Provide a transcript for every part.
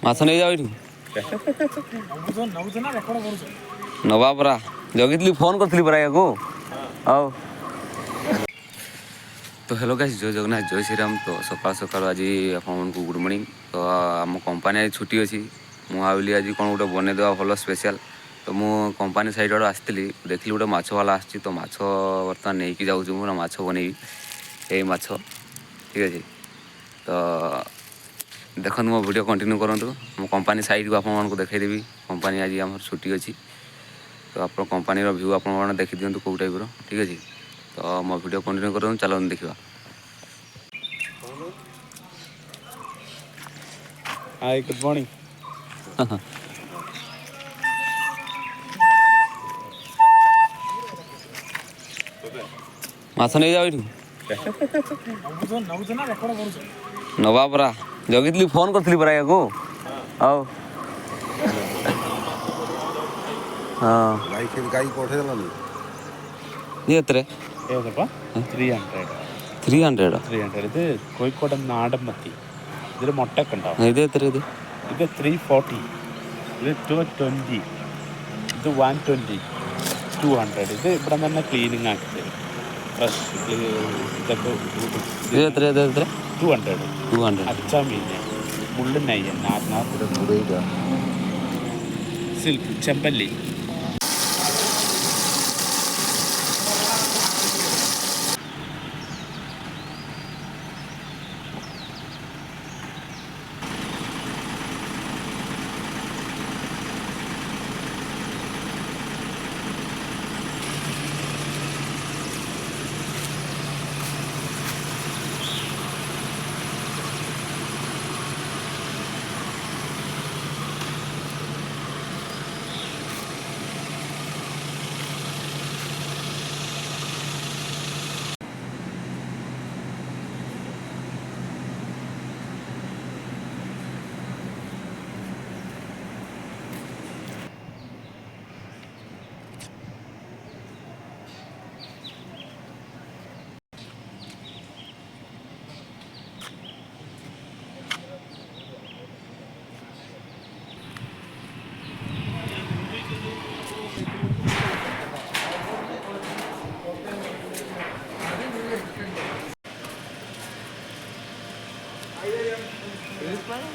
ମାଛ ନେଇଯାଅ ଏଇଠୁ ନବା ପରା ଜଗିଥିଲି ଫୋନ୍ କରିଥିଲି ପରା ୟାକୁ ହଉ। ତ ହ୍ୟାଲୋ ଗାଇସ୍, ଜୟ ଜଗନ୍ନାଥ, ଜୟ ଶ୍ରୀରାମ। ତ ସକାଳୁ ସକାଳୁ ଆଜି ଆପଣମାନଙ୍କୁ ଗୁଡ଼୍ ମର୍ଣ୍ଣିଂ। ତ ଆମ କମ୍ପାନୀ ଆଜି ଛୁଟି ଅଛି। ମୁଁ ଭାବିଲି ଆଜି କ'ଣ ଗୋଟେ ବନେଇଦେବା ଭଲ ସ୍ପେଶାଲ୍। ତ ମୁଁ କମ୍ପାନୀ ସାଇଡ଼୍ ଆଡ଼ୁ ଆସିଥିଲି, ଦେଖିଲି ଗୋଟେ ମାଛବାଲା ଆସିଛି। ତ ମାଛ ବର୍ତ୍ତମାନ ନେଇକି ଯାଉଛି, ମୁଁ ମାଛ ବନେଇବି। ଏଇ ମାଛ ଠିକ୍ ଅଛି। ତ ଦେଖନ୍ତୁ ମୋ ଭିଡ଼ିଓ କଣ୍ଟିନ୍ୟୁ କରନ୍ତୁ। ମୁଁ କମ୍ପାନୀ ସାଇଡ଼୍କୁ ଆପଣମାନଙ୍କୁ ଦେଖାଇଦେବି। କମ୍ପାନୀ ଆଜି ଆମର ଛୁଟି ଅଛି। ତ ଆପଣ କମ୍ପାନୀର ଭ୍ୟୁ ଆପଣମାନେ ଦେଖିଦିଅନ୍ତୁ କେଉଁ ଟାଇପ୍ର, ଠିକ୍ ଅଛି। ତ ମୋ ଭିଡ଼ିଓ କଣ୍ଟିନ୍ୟୁ କରନ୍ତୁ, ଚାଲନ୍ତୁ ଦେଖିବା। Hi, good morning. ମାଛ ନେଇଯାଅ ଏଇଠୁ ନବା ପରା ଜଗିଥିଲି ଫୋନ୍ କରିଥିଲି ପରା ୟାକୁ ହଉ। ହଁ ଗାଈ ପଠେଇଦେଲାନି എത്രേ ഏതപ്പാ 300 300 300 ഇത് കോഴിക്കോടൻ നാടൻ മത്തി. ഇതിൽ മുട്ടയൊക്കെ ഉണ്ടാവും. ഇത് എത്ര ഇത് ഇത് 340, ഇത് 220, ഇത് 120, 200. ഇത് ഇവിടെ തന്നെ ക്ലീനിങ് ആക്കി തരും. ഫ്രഷ് ഇതൊക്കെ ഇത് എത്ര 200. 200 അച്ചാ മീൻ മുള്ളു നെയ്യൻ സിൽക്ക് ചെമ്പല്ലി.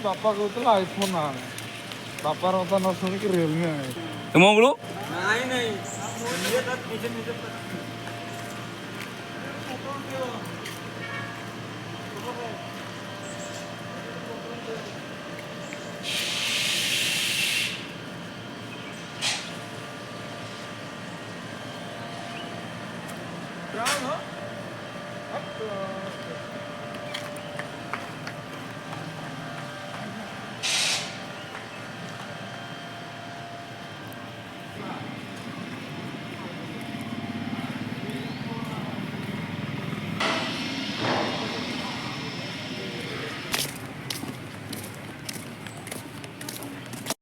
ବାପା କହୁଥିଲା ଆଇଫୋନ୍ ଆଣେ, ବାପାର କଥା ନ ଶୁଣିକି ରିଅଲମି ଆଣେ। ମଙ୍ଗଳୁ